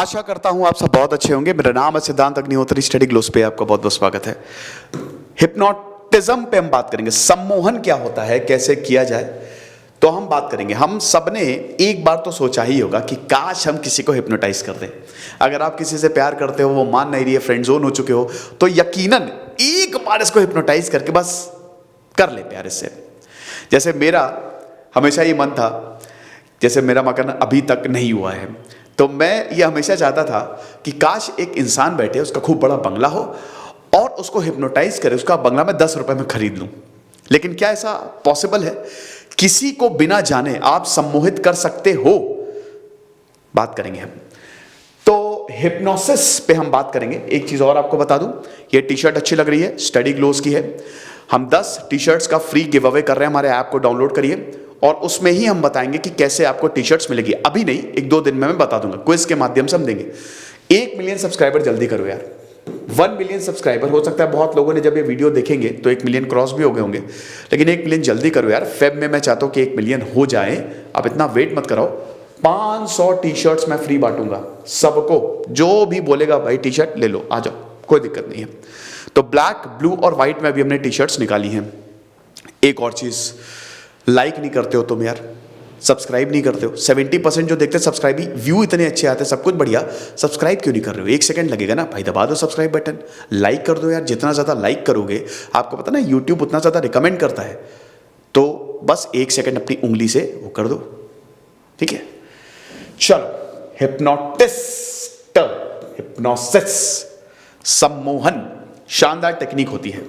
आशा करता हूं आप सब बहुत अच्छे होंगे। मेरा नाम है सिद्धांत अग्निहोत्री। स्टडी ग्लोस पे आपका बहुत बहुत स्वागत है। हिप्नोटिज्म पे हम बात करेंगे। सम्मोहन क्या होता है, कैसे किया जाए, तो हम बात करेंगे। हम सबने एक बार तो सोचा ही होगा कि काश हम किसी को हिप्नोटाइज कर दें। अगर आप किसी से प्यार करते हो, वो मान नहीं रही है, फ्रेंड जोन हो चुके हो, तो यकीनन एक बार इसको हिप्नोटाइज करके बस कर ले प्यार इससे। जैसे मेरा हमेशा ये मन था, जैसे मेरा मकान अभी तक नहीं हुआ है, तो मैं ये हमेशा चाहता था कि काश एक इंसान बैठे, उसका खूब बड़ा बंगला हो और उसको हिप्नोटाइज करे, उसका बंगला मैं 10 रुपए में खरीद लूं। लेकिन क्या ऐसा पॉसिबल है? किसी को बिना जाने आप सम्मोहित कर सकते हो? बात करेंगे हम। तो हिप्नोसिस पे हम बात करेंगे। एक चीज और आपको बता दूं, ये टी शर्ट अच्छी लग रही है, स्टडी ग्लोस की है। हम 10 टी शर्ट्स का फ्री गिव अवे कर रहे हैं। हमारे ऐप को डाउनलोड करिए और उसमें ही हम बताएंगे कि कैसे आपको टी शर्ट्स मिलेगी। अभी नहीं, 1-2 दिन में मैं बता दूंगा, क्विज के माध्यम से हम देंगे। 1 मिलियन सब्सक्राइबर जल्दी करो यार। 1 मिलियन सब्सक्राइबर, हो सकता है बहुत लोगों ने जब ये वीडियो देखेंगे तो 1 मिलियन क्रॉस भी हो गए होंगे, लेकिन 1 मिलियन जल्दी करो यार। फेब में मैं चाहता हूं कि 1 मिलियन हो जाए। अब इतना वेट मत कराओ। 500 टी शर्ट्स मैं फ्री बांटूंगा सबको। जो भी बोलेगा भाई टी शर्ट ले लो, आ जाओ, कोई दिक्कत नहीं है। तो ब्लैक, ब्लू और व्हाइट में भी हमने टी शर्ट्स निकाली हैं। एक और चीज, लाइक नहीं करते हो तुम यार, सब्सक्राइब नहीं करते हो। 70% जो देखते हैं सब्सक्राइब ही, व्यू इतने अच्छे आते हैं, सब कुछ बढ़िया, सब्सक्राइब क्यों नहीं कर रहे हो? 1 सेकंड लगेगा ना भाई, दबा दो सब्सक्राइब बटन, लाइक कर दो यार। जितना ज्यादा लाइक करोगे, आपको पता ना यूट्यूब उतना ज्यादा रिकमेंड करता है। तो बस 1 सेकंड अपनी उंगली से वो कर दो, ठीक है? चलो, हिप्नोटिस्ट, हिप्नोसिस, सम्मोहन शानदार टेक्निक होती है।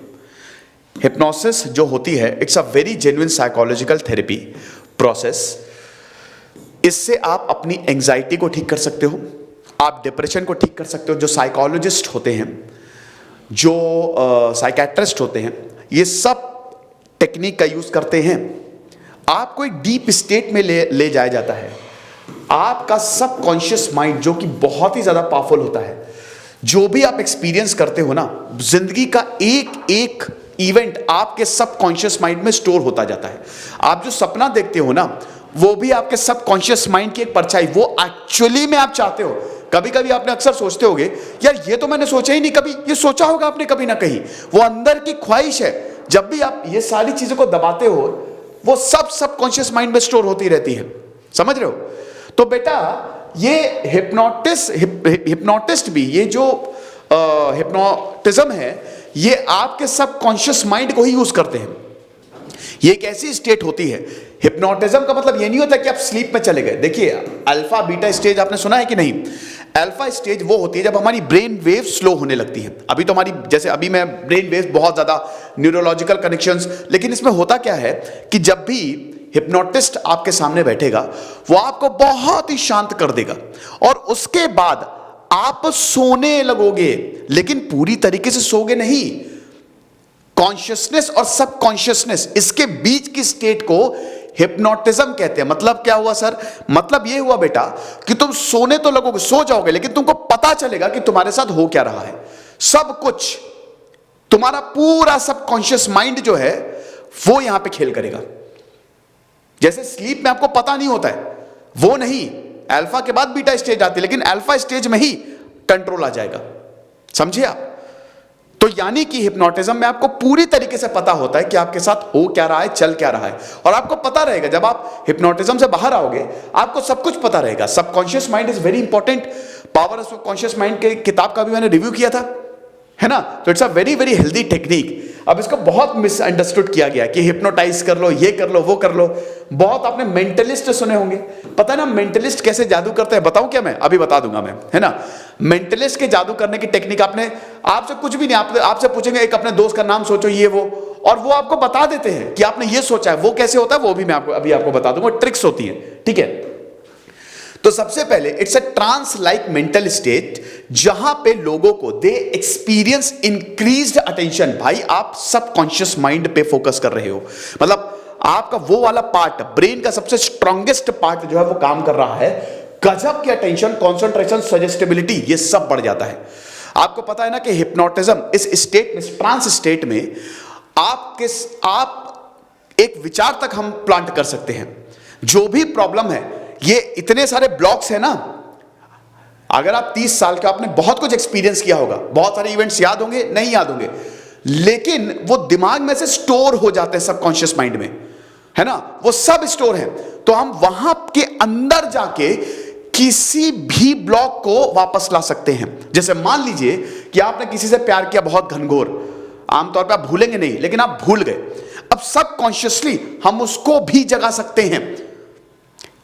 हिप्नोसिस जो होती है, it's a very genuine psychological therapy process. इससे आप अपनी एंजाइटी को ठीक कर सकते हो, आप डिप्रेशन को ठीक कर सकते हो। जो साइकोलॉजिस्ट होते हैं, जो साइकेट्रिस्ट होते हैं, ये सब टेक्निक का यूज करते हैं। आपको एक डीप स्टेट में ले जाया जाता है। आपका सबकॉन्शियस माइंड, जो कि बहुत ही ज्यादा पावरफुल होता है, जो भी आप एक्सपीरियंस करते हो ना, जिंदगी का एक एक इवेंट आपके सबकॉन्शियस माइंड में स्टोर होता जाता है। आप जो सपना देखते हो ना, वो भी आपके सबकॉन्शियस माइंड की एक परछाई, वो एक्चुअली में आप चाहते हो। कभी कभी आपने अक्सर सोचते होगे, यार ये तो मैंने सोचा ही नहीं कभी, ये सोचा होगा आपने कभी ना कहीं। वो अंदर की ख्वाहिश है। जब भी आप ये सारी चीजों को दबाते हो, वो सब सबकॉन्शियस माइंड में स्टोर होती रहती है। समझ रहे हो? तो बेटा, ये हिप्नोटिस्ट भी, ये जो हिप्नोटिज्म है, ये आपके सबकॉन्शियस माइंड को ही यूज करते हैं। ये एक ऐसी स्टेट होती है। हिप्नोटिज्म का मतलब ये नहीं होता कि आप स्लीप में चले गए। देखिए, अल्फा बीटा स्टेज आपने सुना है कि नहीं? अल्फा स्टेज वो होती है जब हमारी ब्रेन वेव स्लो होने लगती है। अभी तो हमारी, जैसे अभी मैं ब्रेन वेव बहुत ज्यादा न्यूरोलॉजिकल कनेक्शंस, लेकिन इसमें होता क्या है कि जब भी हिप्नोटिस्ट आपके सामने बैठेगा, वो आपको बहुत ही शांत कर देगा और उसके बाद आप सोने लगोगे, लेकिन पूरी तरीके से सोगे नहीं। कॉन्शियसनेस और सबकॉन्शियसनेस, इसके बीच की स्टेट को हिप्नोटिज्म कहते हैं। मतलब क्या हुआ सर? मतलब ये हुआ बेटा कि तुम सोने तो लगोगे, सो जाओगे, लेकिन तुमको पता चलेगा कि तुम्हारे साथ हो क्या रहा है। सब कुछ तुम्हारा पूरा सबकॉन्शियस माइंड जो है, वो यहां पे खेल करेगा। जैसे स्लीप में आपको पता नहीं होता है, वो नहीं। अल्फा के बाद बीटा स्टेज आती है, लेकिन अल्फा स्टेज में ही कंट्रोल आ जाएगा। समझे आप? तो यानी कि हिप्नोटिज्म में आपको पूरी तरीके से पता होता है कि आपके साथ हो क्या रहा है, चल क्या रहा है, और आपको पता रहेगा। जब आप हिप्नोटिज्म से बाहर आओगे, आपको सब कुछ पता रहेगा। Subconscious mind is very important. Power of subconscious mind के किताब का भी मैंने रिव्यू किया था, है ना? तो it's a very very healthy technique. अब इसको बहुत मिसअंडरस्टूड किया गया कि हिप्नोटाइज कर लो, ये कर लो, वो कर लो। बहुत आपने मेंटलिस्ट सुने होंगे। पता है ना मेंटलिस्ट कैसे जादू करते हैं? बताऊं क्या? मैं अभी बता दूंगा मैं, है ना? मेंटलिस्ट के जादू करने की टेक्निक, आपसे कुछ भी नहीं, आपसे पूछेंगे एक अपने दोस्त का नाम सोचो, ये वो, और वो आपको बता देते हैं कि आपने ये सोचा है। वो कैसे होता है वो भी मैं अभी आपको बता दूंगा। ट्रिक्स होती है, ठीक है? तो सबसे पहले, it's a trance like mental state, जहां पे लोगों को दे एक्सपीरियंस इंक्रीज्ड अटेंशन। भाई, आप सबकॉन्शियस माइंड पे फोकस कर रहे हो, मतलब आपका वो वाला पार्ट, ब्रेन का सबसे स्ट्रॉन्गेस्ट पार्ट जो है वो काम कर रहा है। गजब की अटेंशन, कंसंट्रेशन, सजेस्टिबिलिटी, ये सब बढ़ जाता है। आपको पता है ना कि हिप्नोटिज्म इस स्टेट में, ट्रांस स्टेट में, आप एक विचार तक हम प्लांट कर सकते हैं। जो भी प्रॉब्लम है, ये इतने सारे ब्लॉक्स है ना, अगर आप 30 साल के, आपने बहुत कुछ एक्सपीरियंस किया होगा, बहुत सारे इवेंट्स याद होंगे, नहीं याद होंगे, लेकिन वो दिमाग में से स्टोर हो जाते हैं सबकॉन्शियस माइंड में, है ना, वो सब स्टोर है। तो हम वहां के अंदर जाके किसी भी ब्लॉक को वापस ला सकते हैं। जैसे मान लीजिए कि आपने किसी से प्यार किया बहुत घनघोर, आमतौर पे आप भूलेंगे नहीं, लेकिन आप भूल गए, अब सबकॉन्शियसली हम उसको भी जगा सकते हैं।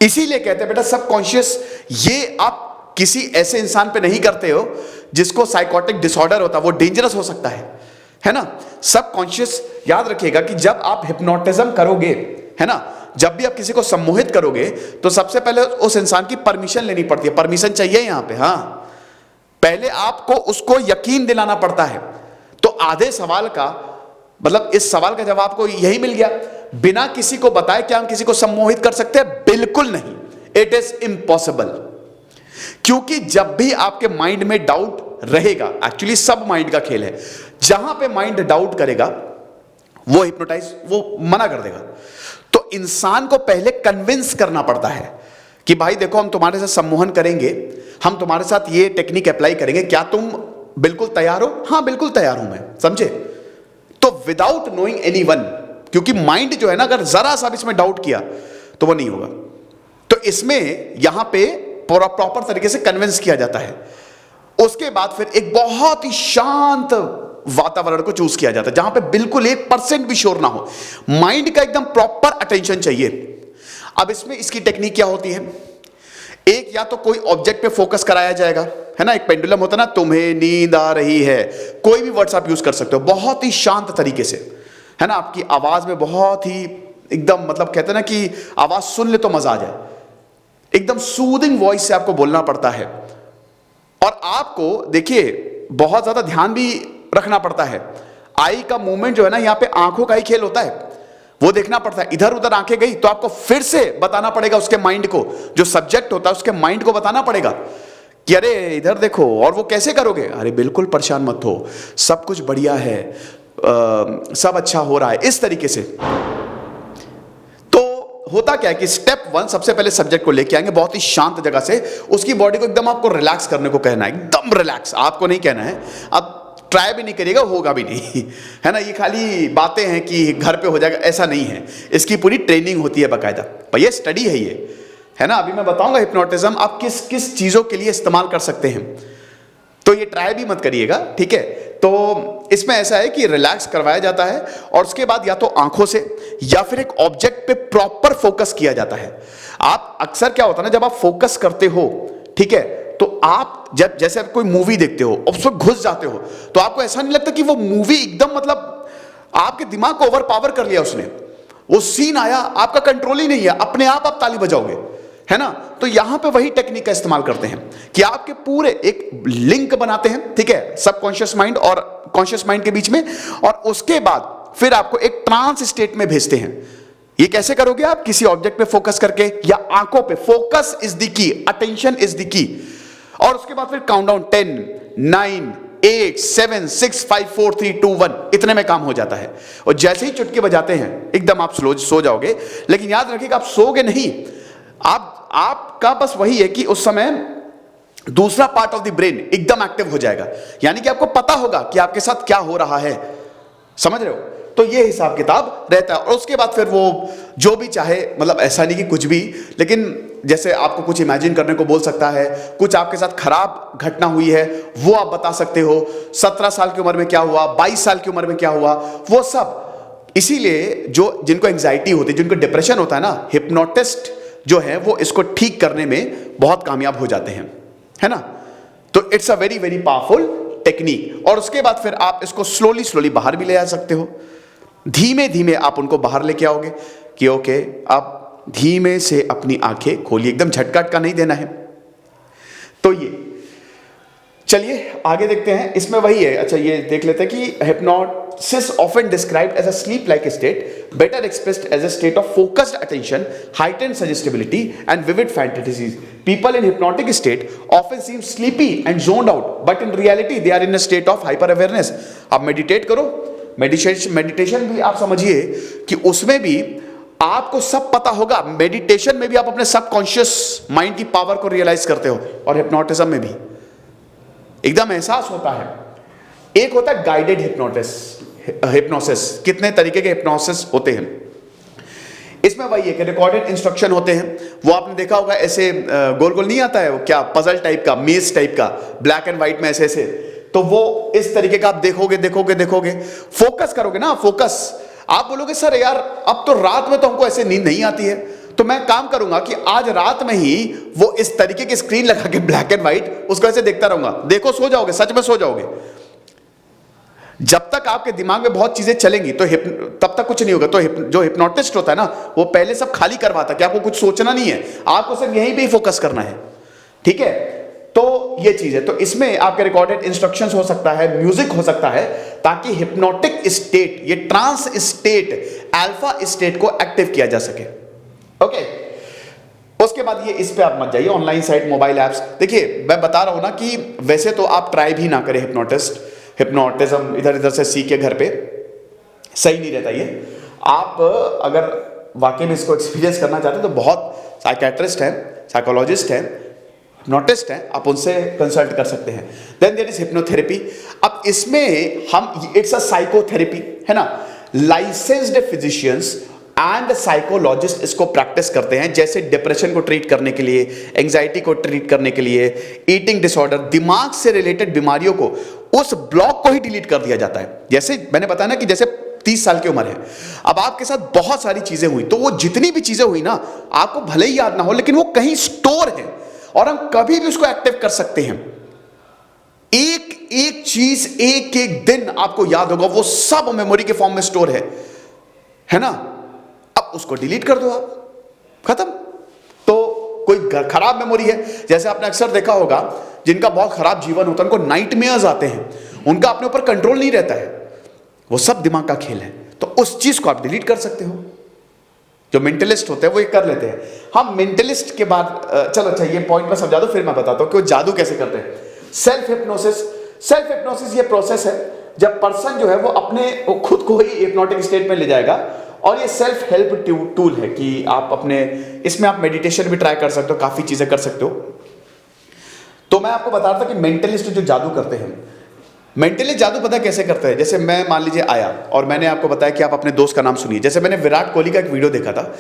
इसीलिए कहते हैं बेटा सबकॉन्शियस, ये आप किसी ऐसे इंसान पे नहीं करते हो जिसको साइकोटिक डिसऑर्डर होता है, वो डेंजरस हो सकता है ना। सबकॉन्शियस याद रखिएगा कि जब आप हिप्नोटिज्म करोगे, है ना, जब भी आप किसी को सम्मोहित करोगे तो सबसे पहले उस इंसान की परमिशन लेनी पड़ती है, परमिशन चाहिए यहां पे। हाँ, पहले आपको उसको यकीन दिलाना पड़ता है। तो आधे सवाल का मतलब इस सवाल का जवाब को यही मिल गया, बिना किसी को बताए क्या हम किसी को सम्मोहित कर सकते हैं? बिल्कुल नहीं, इट इज इम्पॉसिबल। क्योंकि जब भी आपके माइंड में डाउट रहेगा, एक्चुअली सब माइंड का खेल है, जहां पे माइंड डाउट करेगा वो हिप्नोटाइज, वो मना कर देगा। तो इंसान को पहले कन्विंस करना पड़ता है कि भाई देखो हम तुम्हारे साथ सम्मोहन करेंगे, हम तुम्हारे साथ ये टेक्निक अप्लाई करेंगे, क्या तुम बिल्कुल तैयार हो? हाँ बिल्कुल तैयार हूं मैं, समझे। तो विदाउट नोइंग एनीवन, क्योंकि माइंड जो है ना, अगर जरा सा भी इसमें डाउट किया तो वो नहीं होगा। तो इसमें यहां पे प्रॉपर तरीके से कन्विंस किया जाता है। उसके बाद फिर एक बहुत ही शांत वातावरण को चूज किया जाता है जहां पे बिल्कुल 1% भी शोर ना हो, माइंड का एकदम प्रॉपर अटेंशन चाहिए। अब इसमें इसकी टेक्निक क्या होती है? एक, या तो कोई ऑब्जेक्ट पे फोकस कराया जाएगा, है ना, एक पेंडुलम होता है ना, तुम्हें नींद आ रही है, कोई भी वर्ड्स आप यूज कर सकते हो बहुत ही शांत तरीके से, है ना, आपकी आवाज में बहुत ही एकदम मतलब कहते हैं ना कि आवाज सुन ले तो मजा आ जाए, एकदम सूदिंग वॉइस से आपको बोलना पड़ता है। और आपको देखिए बहुत ज्यादा ध्यान भी रखना पड़ता है। आई का मूवमेंट जो है ना, यहां पे आंखों का ही खेल होता है, वो देखना पड़ता है। इधर उधर आंखें गई तो आपको फिर से बताना पड़ेगा उसके माइंड को, जो सब्जेक्ट होता है उसके माइंड को बताना पड़ेगा कि अरे इधर देखो। और वो कैसे करोगे? अरे बिल्कुल परेशान मत हो, सब कुछ बढ़िया है, सब अच्छा हो रहा है, इस तरीके से। तो होता क्या है कि स्टेप 1 सबसे पहले सब्जेक्ट को लेके आएंगे बहुत ही शांत जगह से, उसकी बॉडी को एकदम आपको रिलैक्स करने को कहना है, एकदम रिलैक्स। आपको नहीं कहना है, आप ट्राई भी नहीं करिएगा, होगा भी नहीं, है ना। ये खाली बातें हैं कि घर पे हो जाएगा, ऐसा नहीं है। इसकी पूरी ट्रेनिंग होती है बाकायदा, भैया स्टडी है ये, है ना। अभी मैं बताऊंगा हिप्नोटिज्म आप किस किस चीजों के लिए इस्तेमाल कर सकते हैं, तो ये ट्राई भी मत करिएगा, ठीक है। तो इसमें ऐसा है कि रिलैक्स करवाया जाता है और उसके बाद या तो आंखों से या फिर एक ऑब्जेक्ट पे प्रॉपर फोकस किया जाता है। आप अक्सर क्या होता है ना, जब आप फोकस करते हो, ठीक है, तो आप जब जैसे आप कोई मूवी देखते हो और उसमें घुस जाते हो, तो आपको ऐसा नहीं लगता कि वो मूवी एकदम मतलब आपके दिमाग को ओवर पावर कर लिया उसने, वो सीन आया, आपका कंट्रोल ही नहीं है, अपने आप ताली बजाओगे, है ना। तो यहां पे वही टेक्निक का इस्तेमाल करते हैं कि आपके पूरे एक लिंक बनाते हैं, ठीक है, सबकॉन्शियस माइंड और कॉन्शियस माइंड के बीच में, और उसके बाद फिर आपको एक ट्रांस स्टेट में भेजते हैं। ये कैसे करोगे आप? किसी ऑब्जेक्ट पे फोकस करके या आंखों पे। Focus is the key, attention is the key. और उसके बाद फिर काउंटडाउन 10, 9, 8, 7, 6, 5, 4, 3, 2, 1 इतने में काम हो जाता है। और जैसे ही चुटकी बजाते हैं एकदम आप सो जाओगे। लेकिन याद रखिएगा आप सोगे नहीं, आपका बस वही है कि उस समय दूसरा पार्ट ऑफ द ब्रेन एकदम एक्टिव हो जाएगा, यानी कि आपको पता होगा कि आपके साथ क्या हो रहा है, समझ रहे हो। तो ये हिसाब किताब रहता है। और उसके बाद फिर वो जो भी चाहे, मतलब ऐसा नहीं कि कुछ भी, लेकिन जैसे आपको कुछ इमेजिन करने को बोल सकता है, कुछ आपके साथ खराब घटना हुई है वो आप बता सकते हो, 17 साल की उम्र में क्या हुआ, 22 साल की उम्र में क्या हुआ, वो सब। इसीलिए जो जिनको एंग्जाइटी होती है, जिनको डिप्रेशन होता है ना, हिप्नोटिस्ट जो है वो इसको ठीक करने में बहुत कामयाब हो जाते हैं, है ना। तो it's a very very powerful technique. और उसके बाद फिर आप इसको स्लोली बाहर भी ले आ सकते हो। धीमे धीमे आप उनको बाहर लेके आओगे कि ओके आप धीमे से अपनी आंखें खोलिए, एकदम झटका का नहीं देना है। तो ये चलिए आगे देखते हैं, इसमें वही है। अच्छा ये देख लेते हैं कि hypnosis often described as a sleep-like state, better expressed as a state of focused attention, heightened suggestibility, and vivid fantasies. People in hypnotic state often seem sleepy and zoned out, but in reality they are in a state of hyper awareness. आप meditate करो, meditation भी आप समझिए कि उसमें भी आपको सब पता होगा, मेडिटेशन में भी आप अपने सबकॉन्शियस माइंड की पावर को रियलाइज करते हो, और हिप्नोटिज्म में भी एकदम एहसास होता है। एक होता है गाइडेड हिप्नोसिस। कितने तरीके के हिप्नोसिस होते हैं, इसमें वही है कि रिकॉर्डेड इंस्ट्रक्शन होते हैं। वो आपने देखा होगा, ऐसे गोल गोल नहीं आता है वो, क्या पजल टाइप का, मेज टाइप का, ब्लैक एंड व्हाइट में ऐसे ऐसे, तो वो इस तरीके का आप देखोगे, फोकस करोगे ना, फोकस। आप बोलोगे सर यार अब तो रात में तो हमको ऐसे नींद नहीं आती है, तो मैं काम करूंगा कि आज रात में ही वो इस तरीके की स्क्रीन लगा के ब्लैक एंड व्हाइट उसको ऐसे देखता रहूंगा। देखो सो जाओगे, सच में सो जाओगे। जब तक आपके दिमाग में बहुत चीजें चलेंगी तो तब तक कुछ नहीं होगा। तो जो हिप्नोटिस्ट होता है ना, वो पहले सब खाली करवाता है कि आपको कुछ सोचना नहीं है, आपको सिर्फ यहीं पे ही फोकस करना है, ठीक है। तो ये चीज है। तो इसमें आपके रिकॉर्डेड इंस्ट्रक्शंस हो सकता है, म्यूजिक हो सकता है, ताकि हिप्नोटिक स्टेट, ये ट्रांस स्टेट, अल्फा स्टेट को एक्टिव किया जा सके। ओके, उसके बाद ये इस पे आप मत जाइए, ऑनलाइन साइट, मोबाइल एप्स। देखिए मैं बता रहा हूं ना कि वैसे तो आप ट्राई भी ना करें हिप्नोटिज्म इधर इधर से सीख के घर पे, सही नहीं रहता ये। आप अगर वाकई में इसको एक्सपीरियंस करना चाहते हैं तो बहुत साइकेट्रिस्ट हैं, साइकोलॉजिस्ट हैं, हिप्नोटिस्ट हैं, आप उनसे कंसल्ट कर सकते हैं। Then there is hypnotherapy. अब इसमें हम, इट्स अ साइकोथेरेपी, है ना। लाइसेंस्ड फिजिशियंस एंड साइकोलॉजिस्ट इसको प्रैक्टिस करते हैं, जैसे डिप्रेशन को ट्रीट करने के लिए, एंजाइटी को ट्रीट करने के लिए, ईटिंग डिसऑर्डर, दिमाग से रिलेटेड बीमारियों को, उस ब्लॉक को ही डिलीट कर दिया जाता है। जैसे मैंने बताया ना कि जैसे 30 साल की उम्र है, अब आपके साथ बहुत सारी चीजें हुई, तो वो जितनी भी चीजें हुई ना, आपको भले ही याद ना हो, लेकिन वो कहीं स्टोर है और हम कभी भी उसको एक्टिव कर सकते हैं। एक एक चीज, एक एक दिन आपको याद होगा, वो सब मेमोरी के फॉर्म में स्टोर है ना। अब उसको डिलीट कर दो, आप खत्म। तो कोई खराब मेमोरी है, जैसे आपने अक्सर देखा होगा जिनका बहुत खराब जीवन होता है, उनको नाइटमेयर्स आते हैं, उनका अपने ऊपर कंट्रोल नहीं रहता है, वो सब दिमाग का खेल है। तो उस चीज को आप डिलीट कर सकते हो। जो मेंटलिस्ट होते हैं वो ये कर लेते हैं। हम मेंटलिस्ट के बाद चलो अच्छा ये पॉइंट में समझा दो, फिर मैं बताता हूं कि वो जादू कैसे करते हैं। सेल्फ हिप्नोसिस ये प्रोसेस है जब पर्सन जो है वो खुद को ही हिप्नोटिक स्टेट में ले जाएगा, और ये सेल्फ हेल्प टूल है कि आप अपने, इसमें आप मेडिटेशन भी ट्राई कर सकते हो, काफी चीजें कर सकते हो। तो मैं आपको बता रहा था कि मेंटलिस्ट जो जादू करते हैं, मेंटली जादू पता कैसे करते हैं। जैसे मैं मान लीजिए आया और मैंने आपको बताया कि आप अपने दोस्त का नाम सुनिए। जैसे मैंने विराट कोहली का एक वीडियो देखा था,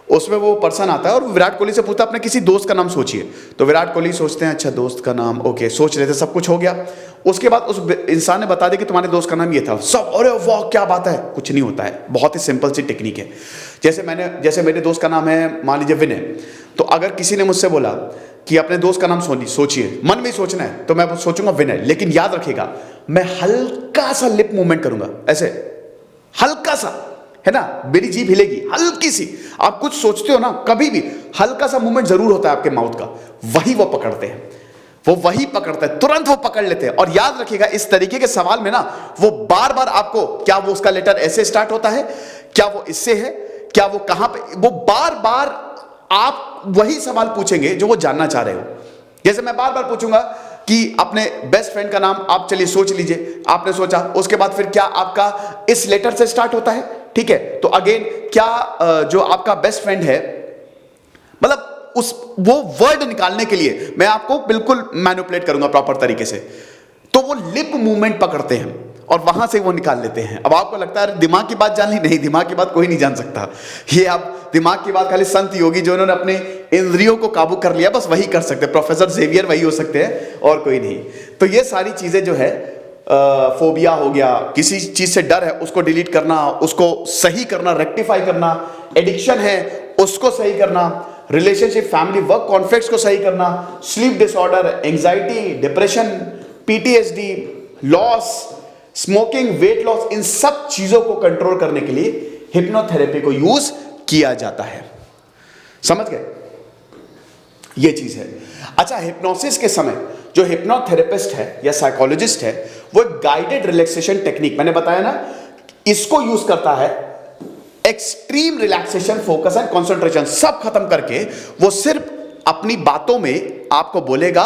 उसमें वो पर्सन आता है और विराट कोहली से पूछता है अपने किसी दोस्त का नाम सोचिए। तो विराट कोहली सोचते हैं, अच्छा दोस्त का नाम, ओके, सोच रहे थे, सब कुछ हो गया। उसके बाद उस इंसान ने बता दिया कि तुम्हारे दोस्त का नाम ये था। सब अरे वाह क्या बात है। कुछ नहीं होता है, बहुत ही सिंपल सी टेक्निक है। जैसे मेरे दोस्त का नाम है मान लीजिए विनय, तो अगर किसी ने मुझसे बोला कि अपने दोस्त का नाम सोचिए, मन में ही सोचना है, तो मैं सोचूंगा विनय, लेकिन याद रखिएगा मैं हल्का सा लिप मूवमेंट करूंगा, ऐसे हल्का सा, है ना, मेरी जीभ हिलेगी हल्की सी। आप कुछ सोचते हो ना, कभी भी हल्का सा मूवमेंट जरूर होता है आपके माउथ का, वही वो पकड़ते हैं, वही पकड़ते हैं, तुरंत वो पकड़ लेते हैं। और याद रखिएगा इस तरीके के सवाल में ना वो बार बार आपको, क्या वो उसका लेटर ऐसे स्टार्ट होता है, क्या वो इससे है, क्या वो कहां पे, वो बार बार आप वही सवाल पूछेंगे जो वो जानना चाह रहे हो। जैसे मैं बार बार पूछूंगा कि अपने बेस्ट फ्रेंड का नाम आप चलिए सोच लीजिए, आपने सोचा, उसके बाद फिर क्या आपका इस लेटर से स्टार्ट होता है, ठीक है, तो अगेन क्या जो आपका बेस्ट फ्रेंड है, मतलब वो वर्ड निकालने के लिए मैं आपको बिल्कुल मैनिपुलेट करूंगा प्रॉपर तरीके से, तो वो लिप मूवमेंट पकड़ते हैं और वहां से वो निकाल लेते हैं। अब आपको लगता है दिमाग की बात जान ली, नहीं, दिमाग की बात कोई नहीं जान सकता। ये आप दिमाग की बात खाली संत योगी जो उन्होंने अपने इंद्रियों को काबू कर लिया, बस वही कर सकते हैं। प्रोफेसर जेवियर वही हो सकते हैं और कोई नहीं। तो ये सारी चीजें जो है, फोबिया हो गया, किसी चीज से डर है उसको डिलीट करना, उसको सही करना, रेक्टिफाई करना, एडिक्शन है उसको सही करना, रिलेशनशिप, फैमिली, वर्क कॉन्फ्लिक्ट्स को सही करना, sleep disorder, anxiety, depression, PTSD, loss, smoking, weight loss, इन सब चीजों को कंट्रोल करने के लिए हिप्नोथेरेपी को यूज किया जाता है। समझ गए? ये चीज है। अच्छा, हिप्नोसिस के समय जो हिप्नोथेरेपिस्ट है या साइकोलॉजिस्ट है, वो गाइडेड रिलैक्सेशन टेक्निक मैंने बताया ना, इसको यूज करता है। Extreme relaxation, focus and concentration सब खत्म करके वो सिर्फ अपनी बातों में आपको बोलेगा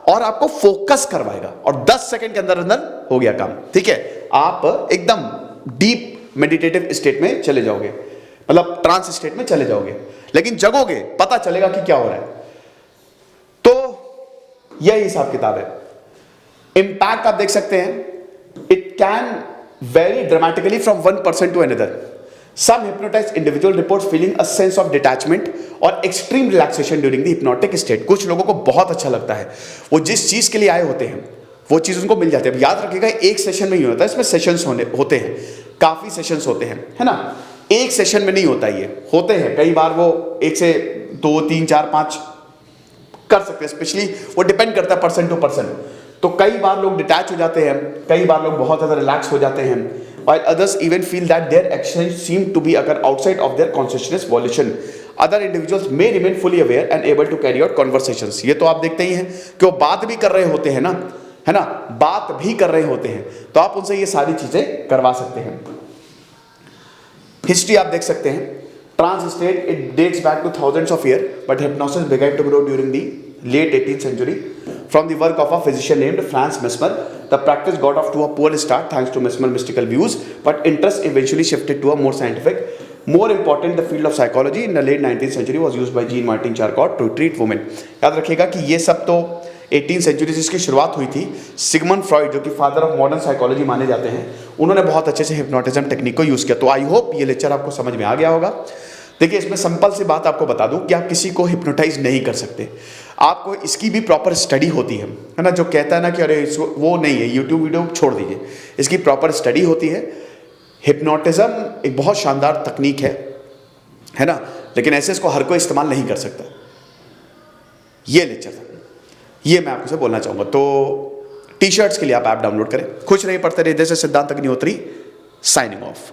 और आपको फोकस करवाएगा, और 10 सेकंड के अंदर अंदर हो गया काम। ठीक है, आप एकदम डीप मेडिटेटिव स्टेट में चले जाओगे। मतलब ट्रांस स्टेट में चले जाओगे, लेकिन जगोगे, पता चलेगा कि क्या हो रहा है। तो यही हिसाब किताब है। इंपैक्ट आप देख सकते हैं, it can vary dramatically from one person to another. Some hypnotized individual reports feeling a sense of detachment और extreme relaxation during the hypnotic state। कुछ लोगों को बहुत अच्छा लगता है, वो जिस चीज के लिए आए होते हैं वो चीज उनको मिल जाती है। अब याद रखिएगा, एक सेशन में ही होता है, इसमें सेशंस होते हैं, काफी सेशंस होते हैं, है ना। एक सेशन में नहीं होता, ये होते हैं कई बार, वो 1 से 2 3 4 5 कर सकते हैं, स्पेशली वो डिपेंड करता है पर्सन टू पर्सन। तो कई बार लोग डिटैच हो जाते हैं, कई बार लोग बहुत ज्यादा रिलैक्स हो जाते हैं, while others even feel that their actions seem to be occur outside of their consciousness volition। Other individuals may remain fully aware and able to carry out conversations। ये तो आप देखते ही हैं कि वो बात भी कर रहे होते हैं ना, है ना, बात भी कर रहे होते हैं, तो आप उनसे ये सारी चीजें करवा सकते हैं। हिस्ट्री आप देख सकते हैं, trance state it dates back to thousands of year, but hypnosis began to grow during the late 18th century from the work of a physician named Franz Mesmer। The practice got off to a poor start thanks to Mesmer's mystical views, but interest eventually shifted to a more scientific, more important, the field of psychology। In the late 19th century was used by Jean-Martin Charcot to treat women। याद रखिएगा कि ये सब तो 18th century से इसकी शुरुआत हुई थी। सिगमंड फ्रॉइड, जो कि फादर ऑफ मॉडर्न साइकोलॉजी माने जाते हैं, उन्होंने बहुत अच्छे से हिप्नोटिज्म टेक्निक को यूज किया। तो आई होप ये लेक्चर आपको समझ में आ गया होगा। देखिए, इसमें सिंपल सी बात आपको बता दूं कि आप किसी को हिप्नोटाइज नहीं कर सकते, आपको इसकी भी प्रॉपर स्टडी होती है ना। जो कहता है ना कि अरे इसको वो नहीं है, यूट्यूब वीडियो छोड़ दीजिए, इसकी प्रॉपर स्टडी होती है। हिप्नोटिज्म एक बहुत शानदार तकनीक है ना, लेकिन ऐसे इसको हर कोई इस्तेमाल नहीं कर सकता। ये लेक्चर था, ये मैं आपको से बोलना चाहूंगा। तो टी शर्ट्स के लिए आप ऐप डाउनलोड करें। खुश रहिए, पढ़ते रहिए। जैसे सिद्धांत अग्निहोत्री, साइनिंग ऑफ।